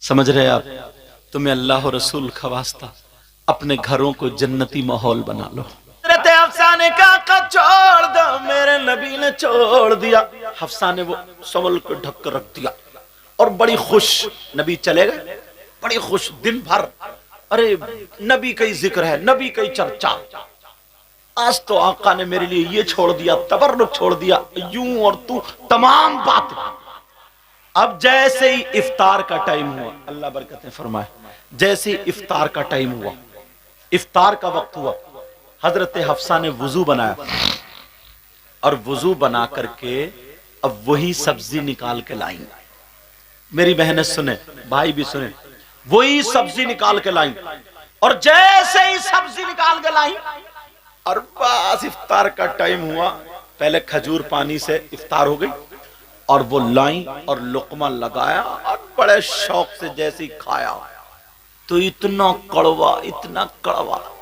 سمجھ رہے آپ؟ تمہیں اللہ اور رسول کا واسطہ اپنے گھروں کو جنتی ماحول بنا لو۔ حضرت حفصہ نے کہا آقا چھوڑ دو، میرے نبی نے چھوڑ دیا۔ حفصہ نے وہ سول کو ڈھک کر رکھ دیا اور بڑی خوش، نبی چلے گئے بڑی خوش دن بھر، ارے نبی کا ہی ذکر ہے، نبی کا ہی چرچا، آج تو آقا نے میرے لیے یہ چھوڑ دیا، تبرک چھوڑ دیا، یوں اور تو تمام بات۔ اب جیسے ہی افطار کا ٹائم ہوا، اللہ برکتیں فرمائے، جیسے ہی افطار کا ٹائم ہوا، افطار کا وقت ہوا، حضرت حفصہ نے وضو بنایا اور وضو بنا کر کے اب وہی سبزی نکال کے لائیں۔ میری بہنیں سنیں، بھائی بھی سنیں، وہی سبزی نکال کے لائیں اور جیسے ہی سبزی نکال کے لائیں اور بس افطار کا ٹائم ہوا، پہلے کھجور پانی سے افطار ہو گئی اور وہ لائیں اور لقمہ لگایا اور بڑے شوق سے جیسے ہی کھایا تو اتنا کڑوا،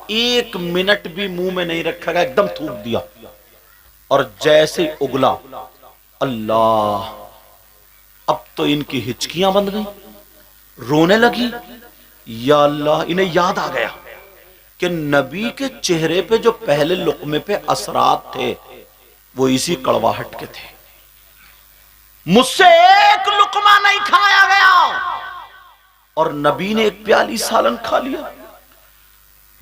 ایک منٹ بھی منہ میں نہیں رکھا گیا، ایک دم تھوک دیا اور جیسے ہی اگلا، اللہ، اب تو ان کی ہچکیاں بند گئیں، رونے لگی۔ یا اللہ، انہیں یاد آ گیا کہ نبی کے چہرے پہ جو پہلے لقمے پہ اثرات تھے وہ اسی کڑواہٹ کے تھے، مجھ سے ایک لقمہ نہیں کھایا گیا اور نبی نے ایک پیالی سالن کھا لیا۔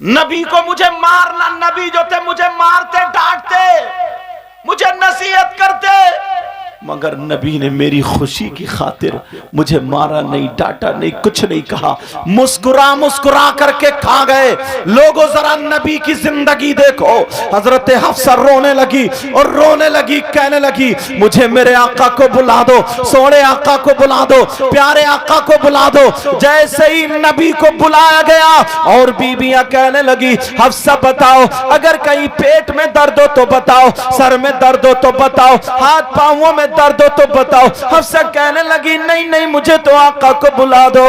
نبی کو مجھے مارنا، نبی جو تھے مجھے مارتے، ڈانٹتے، مجھے نصیحت کرتے، مگر نبی نے میری خوشی کی خاطر مجھے مارا نہیں، ڈانٹا نہیں، کچھ نہیں کہا، مسکرا کر کے کھا گئے۔ لوگوں ذرا نبی کی زندگی دیکھو۔ حضرت حفصہ رونے لگی اور رونے لگی، کہنے لگی مجھے میرے آقا کو بلا دو، سونے آقا کو بلا دو، پیارے آقا کو بلا دو۔ جیسے ہی نبی کو بلایا گیا اور بیویاں کہنے لگی حفصہ بتاؤ، اگر کہیں پیٹ میں درد ہو تو بتاؤ، سر میں درد ہو تو بتاؤ، ہاتھ پاؤں میں درد ہو تو بتاؤ۔ حفصہ کہنے لگی نہیں، مجھے تو آقا کو بلا دو،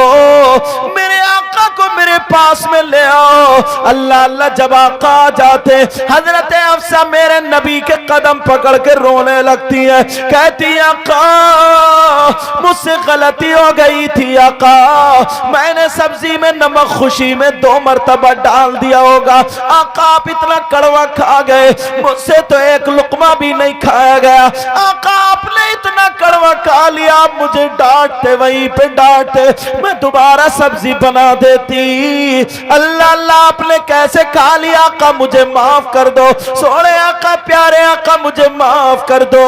میرے آقا کو میرے پاس میں لے آؤ۔ اللہ جب آقا آ جاتے، حضرت حفصہ میرے نبی کے قدم پکڑ کے رونے لگتی ہے، کہتی آقا مجھ سے غلطی ہو گئی تھی آقا، میں نے سبزی میں نمک خوشی میں 2 مرتبہ ڈال دیا ہوگا، آقا آپ اتنا کڑوا کھا گئے، مجھ سے تو ایک لقمہ بھی نہیں کھایا گیا، آقا آپ نے اتنا کڑوا کھا لیا، آپ مجھے ڈانٹتے، وہیں پہ ڈانٹتے، میں دوبارہ سبزی بنا دیتی۔ اللہ آپ نے کیسے کھا لیا آقا، مجھے معاف کر دو، سونے آقا، پیارے آقا، مجھے معاف کر دو۔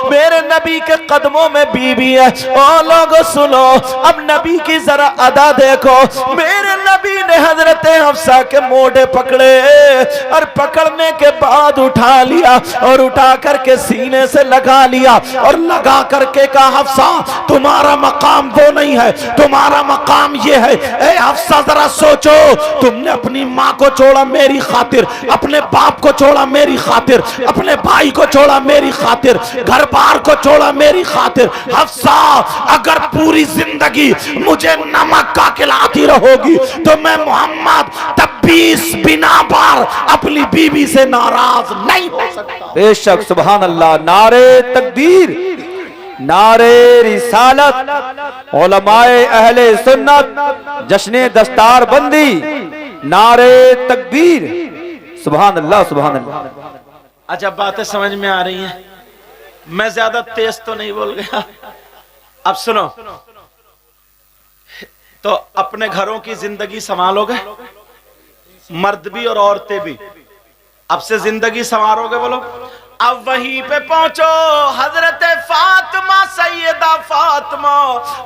میرے نبی کے قدموں میں بیوی ہے، او لوگو سنو، اب نبی کی ذرا ادا دیکھو۔ میرے نبی نے حضرت حفصہ کے موڑے پکڑے اور پکڑنے کے بعد اٹھا لیا اور اٹھا کر کے سینے سے لگا لیا اور لگا کر کے کہا حفصہ تمہارا مقام وہ نہیں ہے، تمہارا مقام یہ ہے۔ اے حفصہ ذرا سوچو، تم نے اپنی ماں کو چھوڑا میری خاطر، اپنے باپ کو چھوڑا میری خاطر، اپنے بھائی کو چھوڑا میری خاطر، گھر بار کو چھوڑا میری خاطر۔ حفصہ اگر پوری زندگی مجھے نمک کا کھلاتی رہو گی تو میں محمد 26 بنا بار اپنی بیوی سے ناراض نہیں ہو سکتا۔ بے شک، سبحان اللہ، نعرے تکبیر، نعرے رسالت، علماء اہل سنت، جشن دستار بندی، نعرے تکبیر، سبحان اللہ، سبحان اللہ۔ عجب باتیں سمجھ میں آ رہی ہیں، میں زیادہ تیز تو نہیں بول گیا۔ اب سنو، تو اپنے گھروں کی زندگی سنبھالو گے، مرد بھی اور عورتیں بھی، اب سے زندگی سنوارو گے، بولو۔ اب وہیں پہ پہنچو، حضرت فاطمہ، سیدہ فاطمہ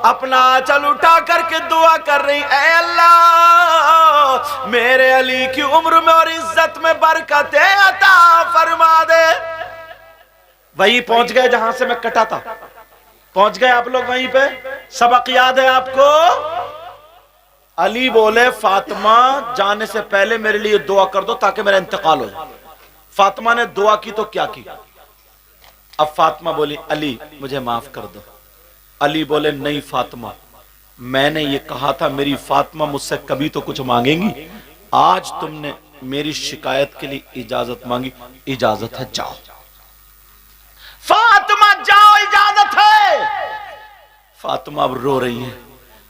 اپنا آنچل اٹھا کر کے دعا کر رہی، اے اللہ میرے علی کی عمر میں اور عزت میں برکت عطا فرما دے۔ وہیں پہنچ گئے جہاں سے میں کٹا تھا، پہنچ گئے آپ لوگ وہیں پہ، سبق یاد ہے آپ کو؟ علی بولے فاطمہ جانے سے پہلے میرے لیے دعا کر دو تاکہ میرا انتقال ہو جائے۔ فاطمہ نے دعا کی تو کیا کی؟ اب فاطمہ بولی علی مجھے معاف کر دو۔ علی بولے نہیں فاطمہ، میں نے یہ کہا تھا میری فاطمہ مجھ سے کبھی تو کچھ مانگیں گی، آج تم نے میری شکایت کے لیے اجازت مانگی، اجازت ہے جاؤ۔ فاطمہ جاؤ، اجازت ہے۔ فاطمہ اب رو رہی ہیں،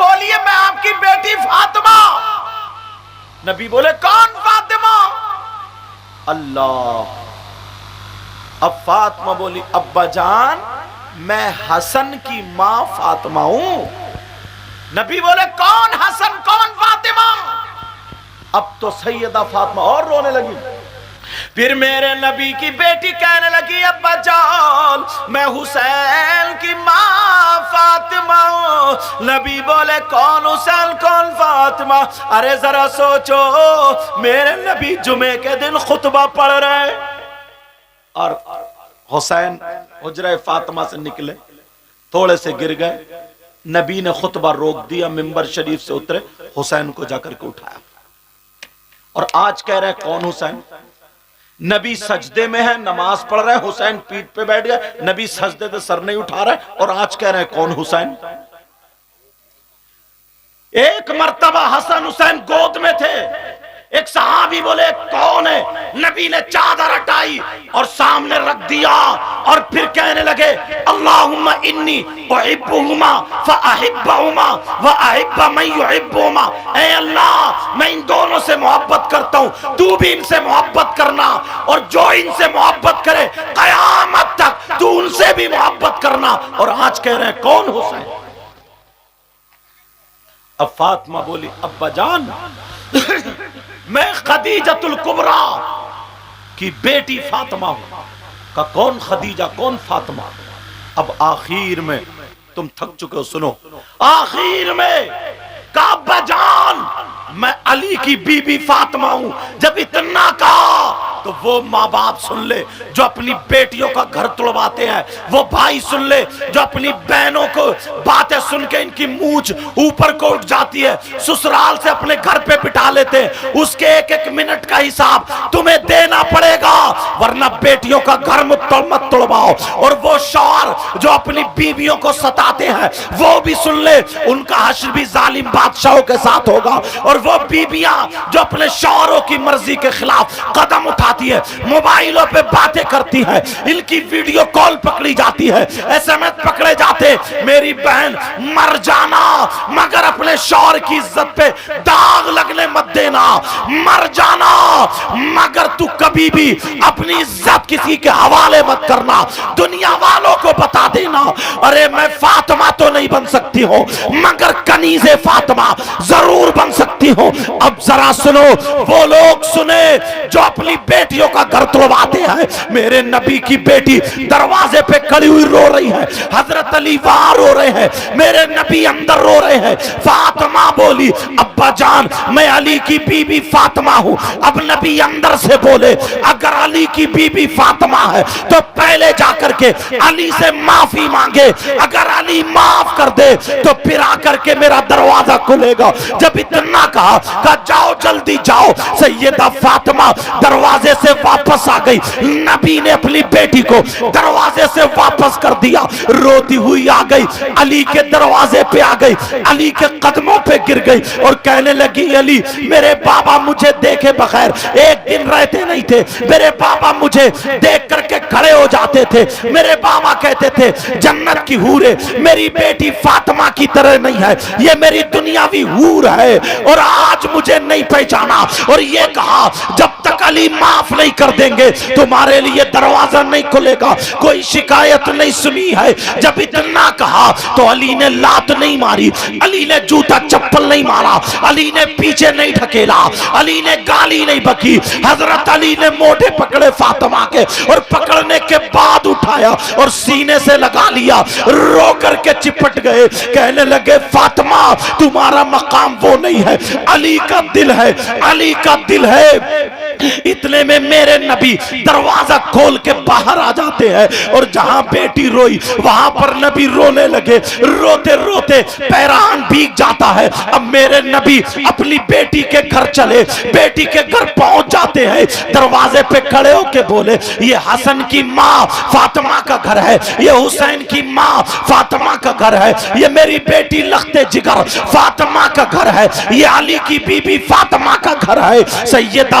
کھولیے میں آپ کی بیٹی فاطمہ. نبی بولے کون فاطمہ؟ اللہ. اب فاطمہ بولی ابا جان میں حسن کی ماں فاطمہ ہوں. نبی بولے کون حسن کون فاطمہ؟ اب تو سیدہ فاطمہ اور رونے لگی. پھر میرے نبی کی بیٹی کہنے لگی ابا جان میں حسین کی ماں فاطمہ ہوں. نبی بولے کون حسین کون فاطمہ؟ ارے ذرا سوچو میرے نبی جمعے کے دن خطبہ پڑھ رہے اور حسین حجرہ فاطمہ سے نکلے, تھوڑے سے گر گئے. نبی نے خطبہ روک دیا, منبر شریف سے اترے, حسین کو جا کر کے اٹھایا. اور آج کہہ رہے کون حسین؟ نبی سجدے میں ہے, نماز پڑھ رہے, حسین پیٹ پہ بیٹھ گئے, نبی سجدے سے سر نہیں اٹھا رہے, اور آج کہہ رہے کون حسین؟ ایک مرتبہ حسن حسین گود میں تھے, ایک صحابی بولے کون ہے؟ نبی نے چادر ہٹائی اور سامنے رکھ دیا اور پھر کہنے لگے اللہم انی احبہما فاحبہما واحب من یحبہما. اے اللہ میں ان دونوں سے محبت کرتا ہوں, تو بھی ان سے محبت کرنا, اور جو ان سے محبت کرے قیامت تک تو ان سے بھی محبت کرنا. اور آج کہہ رہے ہیں کون حسین؟ اب فاطمہ بولی ابا جان میں خدیجۃ الکبریٰ کی بیٹی فاطمہ ہوں. کا کون خدیجہ کون فاطمہ؟ اب آخر میں تم تھک چکے ہو, سنو آخر میں کہا ابا جان میں علی کی بی بی فاطمہ ہوں. جب اتنا کہا تو وہ ماں باپ سن لے جو اپنی بیٹیوں کا گھر توڑواتے ہیں, وہ بھائی سن لے جو اپنی بہنوں کو باتیں سن کے ان کی مونچھ اوپر کو اٹھ جاتی ہے, سسرال سے اپنے گھر پہ بٹھا لیتے ہیں. اس کے ایک ایک منٹ کا حساب تمہیں دینا پڑے گا, ورنہ بیٹیوں کا گھر مت توڑواؤ. اور وہ شوہر جو اپنی بیویوں کو ستاتے ہیں وہ بھی سن لے, ان کا حشر بھی ظالم بادشاہوں کے ساتھ ہوگا. اور وہ بیویاں جو اپنے شوہروں کی مرضی کے خلاف قدم اٹھاتی ہے, موبائلوں پہ باتیں کرتی ہے, ان کی ویڈیو کال پکڑی جاتی ہے, ایس ایم ایس پکڑے جاتے, میری بہن مر جانا مگر اپنے شوہر کی عزت پہ داغ لگنے مت دینا. مر جانا مگر تو کبھی بھی اپنی عزت کسی کے حوالے مت کرنا, دنیا والوں کو بتا دینا ارے میں فاطمہ تو نہیں بن سکتی ہوں مگر کنیز فاطمہ ضرور بن سکتی ہوں. اب ذرا سنو, وہ لوگ سنے جو اپنی بیٹیوں کا گھر توڑواتے ہیں. میرے نبی کی بیٹی دروازے پہ کھڑی ہوئی رو رہی ہے, حضرت علی وہاں رو رہے ہیں, میرے نبی اندر رو رہے ہیں. فاطمہ بولی ابا جان میں علی کی بی بی فاطمہ ہوں. اب نبی اندر سے بولے اگر علی کی بی بی فاطمہ ہے تو پہلے جا کر کے علی سے معافی مانگے, اگر علی معاف کر دے تو پھر آ کر کے میرا دروازہ کھلے گا. جب اتنا کہا جاؤ جلدی جاؤ. سیدہ فاطمہ دروازے سے واپس آ گئی, نبی نے اپنی بیٹی کو دروازے سے واپس کر دیا, روتی ہوئی آ گئی, علی کے دروازے پہ آ گئی, علی کے قدموں پہ گر گئی اور کہنے لگی علی میرے بابا مجھے دیکھے بغیر ایک دن رہتے نہیں تھے, میرے بابا مجھے دیکھ کر کے کھڑے ہو جاتے تھے, میرے بابا کہتے تھے جنت کی حوریں میری بیٹی فاطمہ کی طرح نہیں ہے, یہ میری دنیاوی حور ہے. اور آج مجھے نہیں پہچانا اور یہ کہا جب تک علی معاف نہیں کر دیں گے تمہارے لیے دروازہ نہیں کھلے گا, کوئی شکایت نہیں سنی ہے. جب اتنا کہا تو علی نے لات نہیں ماری, علی نے جوتا چپل نہیں مارا, علی نے پیچھے نہیں ڈھکیلا, علی نے گالی نہیں بکی. حضرت علی نے موٹے پکڑے فاطمہ کے اور پکڑنے کے بعد اٹھایا اور سینے سے لگا لیا, رو کر کے چپٹ گئے, کہنے لگے فاطمہ تمہارا مقام وہ نہیں ہے, علی کا دل ہے, علی کا دل ہے. اتنے میں میرے نبی دروازہ کھول کے باہر آ جاتے ہیں اور جہاں بیٹی روئی وہاں پر نبی رونے لگے, روتے روتے پیرہن بھیگ جاتا ہے. اب میرے نبی اپنی بیٹی کے گھر چلے, بیٹی کے گھر پہنچ جاتے ہیں, دروازے پہ کھڑے ہو کے بولے یہ حسن کی ماں فاطمہ کا گھر ہے, یہ حسین کی ماں فاطمہ کا گھر ہے, یہ میری بیٹی لخت جگر فاطمہ کا گھر ہے, یہ علی کی بی بی فاطمہ کا گھر ہے. سیدہ